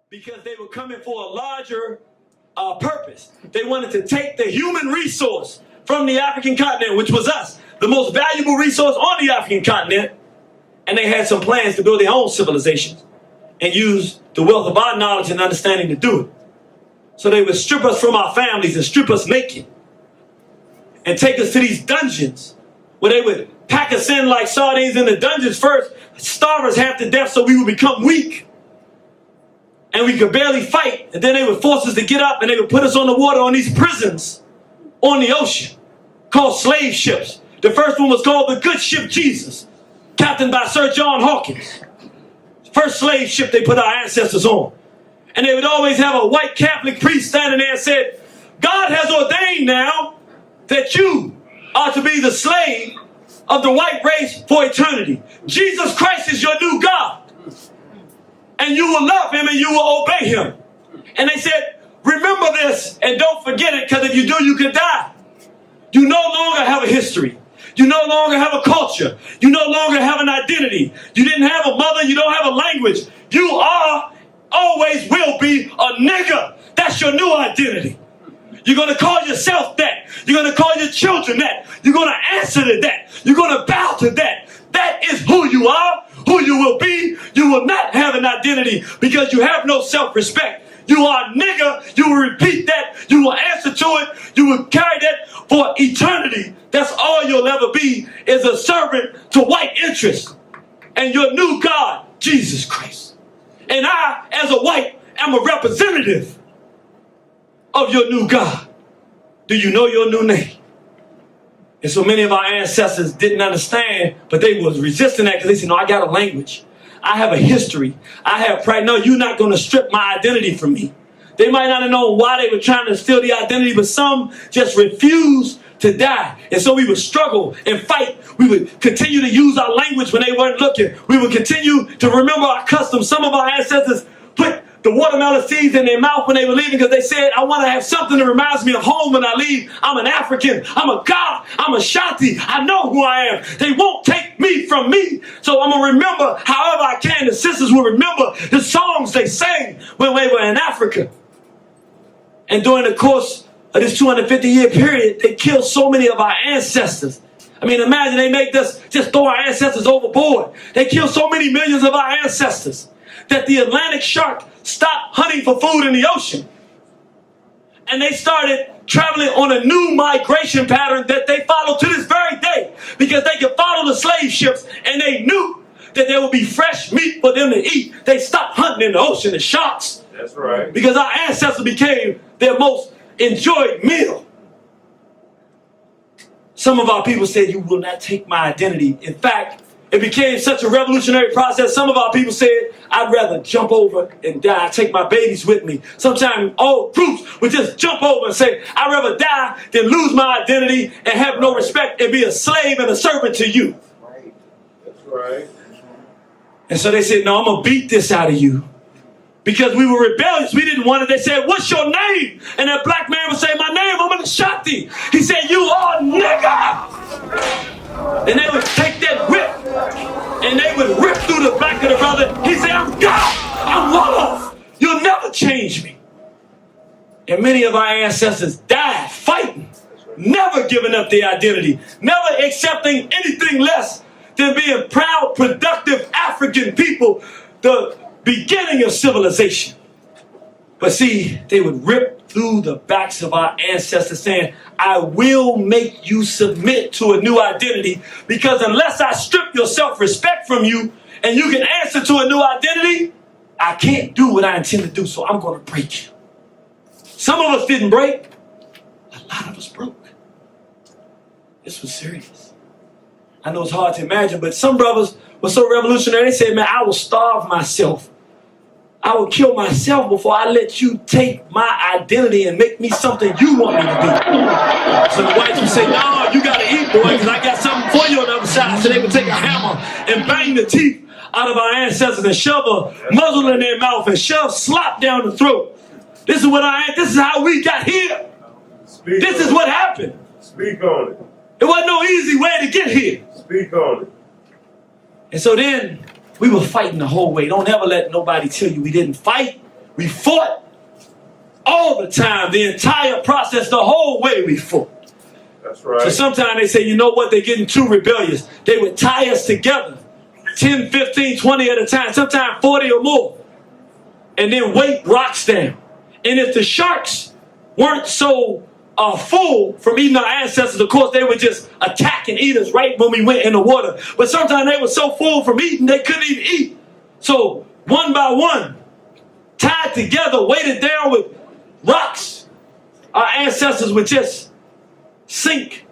because they were coming for a larger purpose. They wanted to take the human resource from the African continent, which was us, the most valuable resource on the African continent, and they had some plans to build their own civilizations and use the wealth of our knowledge and understanding to do it. So they would strip us from our families and strip us naked and take us to these dungeons where they would pack us in like sardines in the dungeons first, starve us half to death so we would become weak and we could barely fight. And then they would force us to get up and they would put us on the water on these prisons on the ocean called slave ships. The first one was called the Good Ship Jesus, captained by Sir John Hawkins. First slave ship they put our ancestors on. And they would always have a white Catholic priest standing there and said, God has ordained now that you are to be the slave of the white race for eternity. Jesus Christ is your new God. And you will love him and you will obey him. And they said, remember this and don't forget it, because if you do, you could die. You no longer have a history. You no longer have a culture. You no longer have an identity. You didn't have a mother. You don't have a language. You are, always will be, a nigger. That's your new identity. You're going to call yourself that. You're going to call your children that. You're going to answer to that. You're going to bow to that. That is who you are, who you will be. You will not have an identity because you have no self-respect. You are a nigger. You will repeat that. You will answer to it. You will carry that for eternity. That's all you'll ever be, is a servant to white interests and your new God, Jesus Christ. And I, as a white, am a representative of your new God. Do you know your new name? And so many of our ancestors didn't understand, but they was resisting that because they said, no, I got a language. I have a history. I have pride. No, you're not going to strip my identity from me. They might not have known why they were trying to steal the identity, but some just refused to die. And so we would struggle and fight. We would continue to use our language when they weren't looking. We would continue to remember our customs. Some of our ancestors put the watermelon seeds in their mouth when they were leaving because they said, I want to have something that reminds me of home when I leave. I'm an African. I'm a God. I'm a Shanti. I know who I am. They won't take me from me. So I'm going to remember however I can. The sisters will remember the songs they sang when we were in Africa. And during the course of this 250-year period, they killed so many of our ancestors. I mean, imagine they make us just throw our ancestors overboard. They killed so many millions of our ancestors that the Atlantic shark stopped hunting for food in the ocean. And they started traveling on a new migration pattern that they follow to this very day because they could follow the slave ships and they knew that there would be fresh meat for them to eat. They stopped hunting in the ocean, the sharks. That's right. Because our ancestors became their most enjoyed meal. Some of our people said, you will not take my identity. In fact, it became such a revolutionary process. Some of our people said, I'd rather jump over and die. Take my babies with me. Sometimes all groups would just jump over and say, I'd rather die than lose my identity and have no respect and be a slave and a servant to you. That's right. And so they said, no, I'm going to beat this out of you. Because we were rebellious, we didn't want it. They said, what's your name? And that black man would say, my name, I'm an Ashanti. He said, you are nigger. And they would take that whip and they would rip through the back of the brother. He said, I'm God. I'm Wolof. You'll never change me. And many of our ancestors died fighting, never giving up their identity, never accepting anything less than being proud, productive African people, the beginning of civilization. But see, they would rip through the backs of our ancestors saying, I will make you submit to a new identity because unless I strip your self-respect from you and you can answer to a new identity, I can't do what I intend to do, so I'm going to break you. Some of us didn't break. A lot of us broke. This was serious. I know it's hard to imagine, but some brothers were so revolutionary, they said, man, I will starve myself. I will kill myself before I let you take my identity and make me something you want me to be. So the whites would say, no, you got to eat, boy, because I got something for you on the other side. So they would take a hammer and bang the teeth out of our ancestors and shove a muzzle in their mouth and shove slop down the throat. This is how we got here. This is what happened. Speak on it. It wasn't no easy way to get here. Speak on it. And so then we were fighting the whole way. Don't ever let nobody tell you we didn't fight. We fought all the time, the entire process, the whole way we fought. That's right. So sometimes they say, you know what, they're getting too rebellious. They would tie us together, 10, 15, 20 at a time, sometimes 40 or more, and then weight rocks down. And if the sharks weren't so full from eating our ancestors, of course, they would just attack and eat us right when we went in the water. But sometimes they were so full from eating, they couldn't even eat. So one by one, tied together, weighted down with rocks, our ancestors would just sink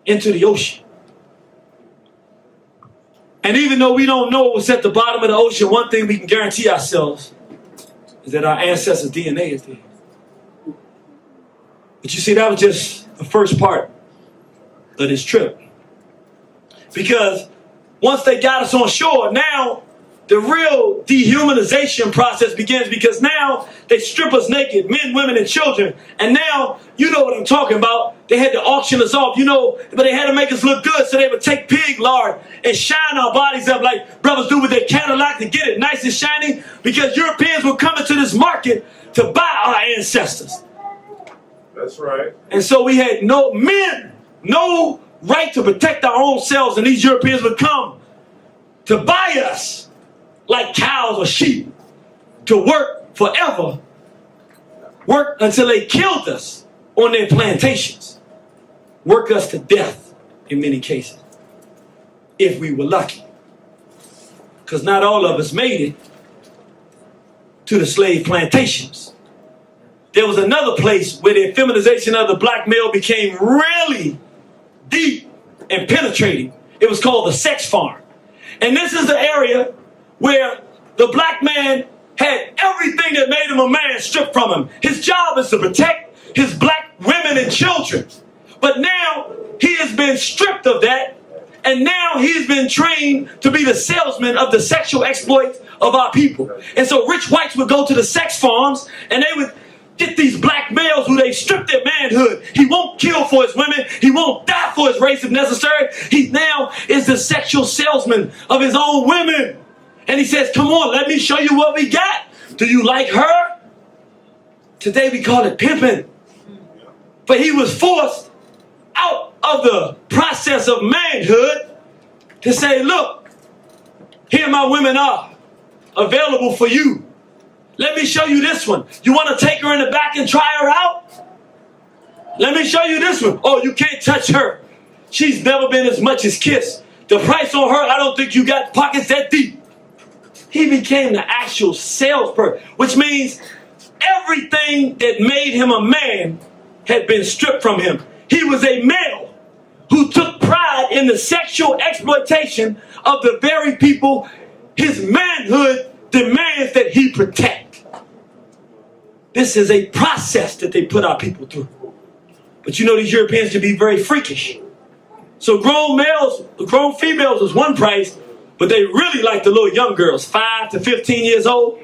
into the ocean. And even though we don't know what's at the bottom of the ocean, one thing we can guarantee ourselves is that our ancestors' DNA is there. But you see, that was just the first part of this trip. Because once they got us on shore, now the real dehumanization process begins, because now they strip us naked, men, women, and children. And now, you know what I'm talking about. They had to auction us off, you know, but they had to make us look good. So they would take pig lard and shine our bodies up like brothers do with their Cadillac to get it nice and shiny, because Europeans were coming to this market to buy our ancestors. That's right. And so we had no right to protect our own selves, and these Europeans would come to buy us like cows or sheep, to work forever, work until they killed us on their plantations, work us to death in many cases, if we were lucky. Because not all of us made it to the slave plantations. There was another place where the effeminization of the black male became really deep and penetrating. It was called the sex farm. And this is the area where the black man had everything that made him a man stripped from him. His job is to protect his black women and children. But now he has been stripped of that, and now he's been trained to be the salesman of the sexual exploits of our people. And so rich whites would go to the sex farms, and they would get these black males who they stripped their manhood. He won't kill for his women. He won't die for his race if necessary. He now is the sexual salesman of his own women. And he says, come on, let me show you what we got. Do you like her? Today we call it pimping. But he was forced out of the process of manhood to say, look, here my women are available for you. Let me show you this one. You want to take her in the back and try her out? Let me show you this one. Oh, you can't touch her. She's never been as much as kissed. The price on her, I don't think you got pockets that deep. He became the actual salesperson, which means everything that made him a man had been stripped from him. He was a male who took pride in the sexual exploitation of the very people his manhood demands that he protect. This is a process that they put our people through. But you know, these Europeans can be very freakish. So grown females was one price, but they really liked the little young girls, 5 to 15 years old.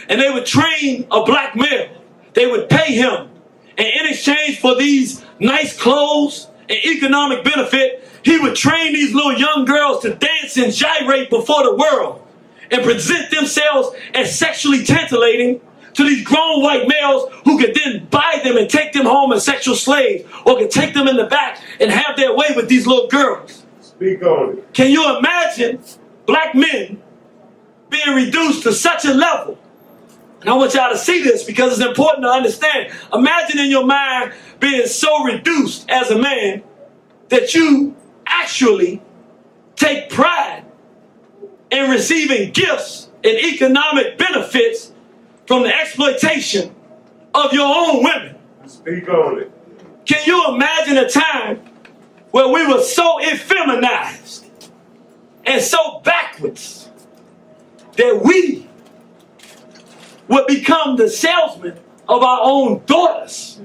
And they would train a black male. They would pay him. And in exchange for these nice clothes and economic benefit, he would train these little young girls to dance and gyrate before the world and present themselves as sexually tantalating to these grown white males who could then buy them and take them home as sexual slaves, or could take them in the back and have their way with these little girls. Speak on it. Can you imagine black men being reduced to such a level? And I want y'all to see this because it's important to understand. Imagine in your mind being so reduced as a man that you actually take pride in receiving gifts and economic benefits from the exploitation of your own women. Speak on it. Can you imagine a time where we were so effeminized and so backwards that we would become the salesman of our own daughters?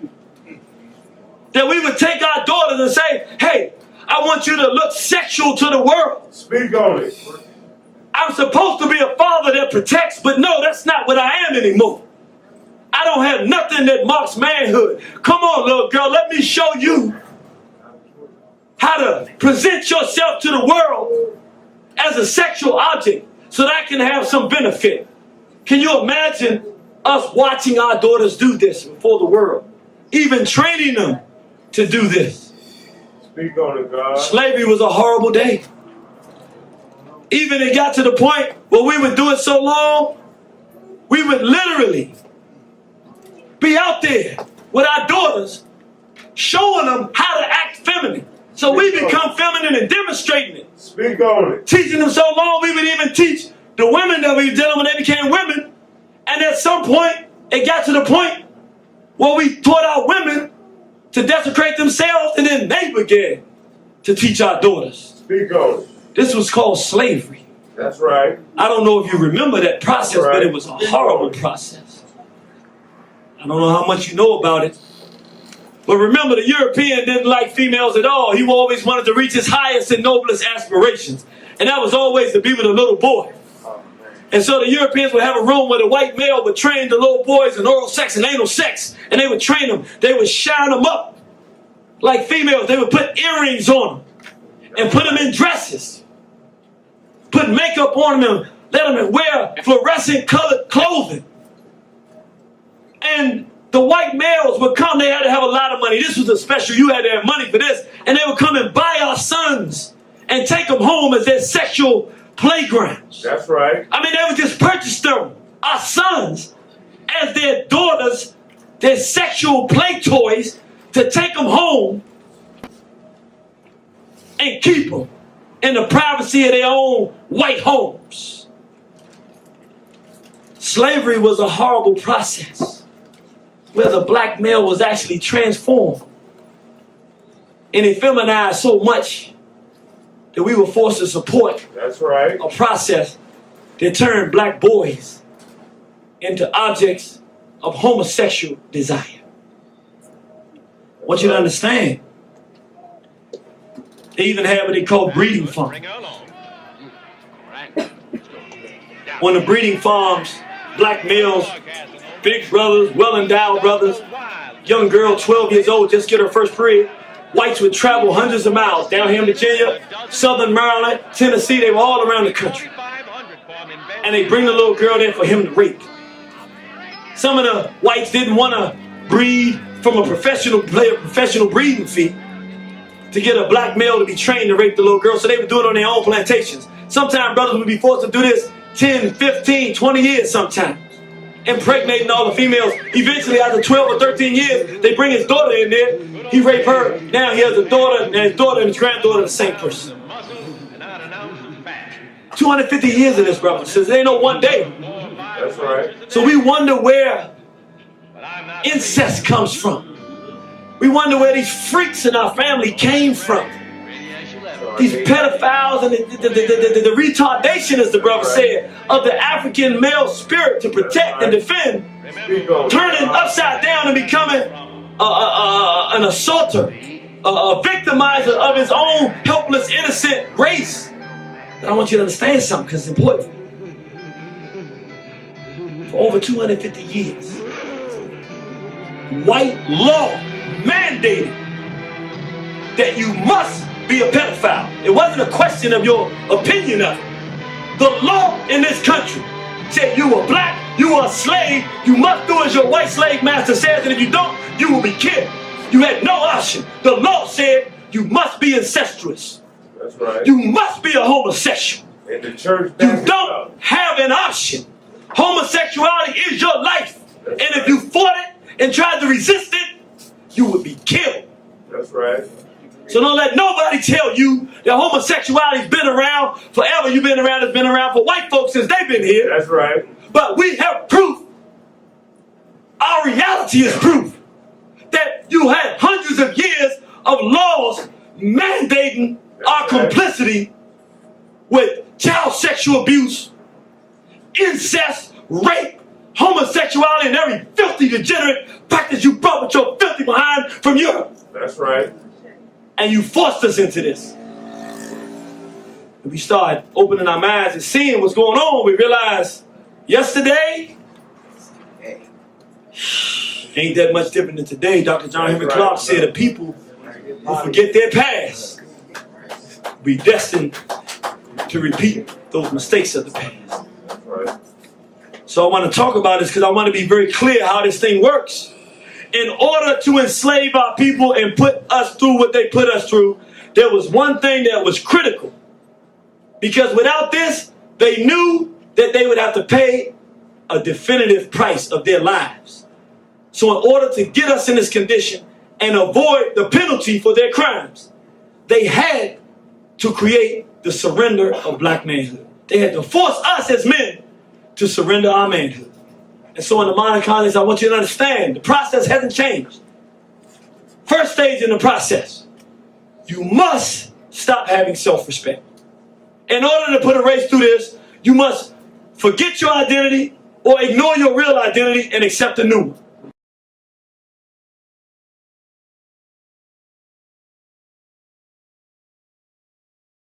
That we would take our daughters and say, hey, I want you to look sexual to the world. Speak on it. I'm supposed to be a father that protects, but no, that's not what I am anymore. I don't have nothing that marks manhood. Come on, little girl, let me show you how to present yourself to the world as a sexual object so that I can have some benefit. Can you imagine us watching our daughters do this before the world? Even training them to do this. Speak on it, God. Slavery was a horrible day. Even it got to the point where we would do it so long, we would literally be out there with our daughters, showing them how to act feminine. So we become feminine and demonstrating it. Speak on it. Teaching them so long, we would even teach the women that we were dealing with, they became women. And at some point, it got to the point where we taught our women to desecrate themselves, and then they began to teach our daughters. Speak on it. This was called slavery. That's right. I don't know if you remember that process, Right. but it was a horrible process. I don't know how much you know about it. But remember, the European didn't like females at all. He always wanted to reach his highest and noblest aspirations. And that was always to be with a little boy. And so the Europeans would have a room where the white male would train the little boys in oral sex and anal sex. And they would train them. They would shine them up like females. They would put earrings on them and put them in dresses. Put makeup on them and let them wear fluorescent colored clothing. And the white males would come. They had to have a lot of money. This was a special. You had to have money for this. And they would come and buy our sons and take them home as their sexual playgrounds. That's right. I mean, they would just purchase them, our sons, as their daughters, their sexual play toys, to take them home and keep them in the privacy of their own white homes. Slavery was a horrible process where the black male was actually transformed and effeminized so much that we were forced to support That's right. a process that turned black boys into objects of homosexual desire. I want you to understand, they even have what they call breeding farms. When the breeding farms, black males, big brothers, well-endowed brothers, young girl, 12 years old, just get her first period. Whites would travel hundreds of miles down here in Virginia, Southern Maryland, Tennessee. They were all around the country. And they bring the little girl there for him to rape. Some of the whites didn't want to breed from a professional breeding fee to get a black male to be trained to rape the little girl, so they would do it on their own plantations. Sometimes brothers would be forced to do this 10, 15, 20 years sometimes, impregnating all the females. Eventually, after 12 or 13 years, they bring his daughter in there. He raped her. Now he has a daughter, and his daughter and his granddaughter are the same person. 250 years of this, brother. Says there ain't no one day. That's right. So we wonder where incest comes from. We wonder where these freaks in our family came from. These pedophiles and the retardation, as the brother said, of the African male spirit to protect and defend, turning upside down and becoming an assaulter, a victimizer of his own helpless, innocent race. And I want you to understand something, because it's important. For over 250 years, white law mandated that you must be a pedophile. It wasn't a question of your opinion of it. The law in this country said you were black, you were a slave, you must do as your white slave master says, and if you don't, you will be killed. You had no option. The law said you must be incestuous. That's right. You must be a homosexual. And the church You don't have an option. Homosexuality is your life. And if you fought it and tried to resist it, you would be killed. That's right. So don't let nobody tell you that homosexuality's been around forever. You've been around, it's been around for white folks since they've been here. That's right. But we have proof. Our reality is proof that you had hundreds of years of laws mandating our complicity with child sexual abuse, incest, rape, homosexuality, and every filthy, degenerate practice you brought with your filthy behind from Europe. That's right. And you forced us into this. And we started opening our minds and seeing what's going on. We realized yesterday ain't that much different than today. Dr. John Henry Clark said the people who forget their past be destined to repeat those mistakes of the past. That's right. So I want to talk about this because I want to be very clear how this thing works. In order to enslave our people and put us through what they put us through, there was one thing that was critical. Because without this, they knew that they would have to pay a definitive price of their lives. So in order to get us in this condition and avoid the penalty for their crimes, they had to create the surrender of black manhood. They had to force us as men to surrender our manhood. And so in the modern context, I want you to understand, the process hasn't changed. First stage in the process, you must stop having self-respect. In order to put a race through this, you must forget your identity or ignore your real identity and accept a new one.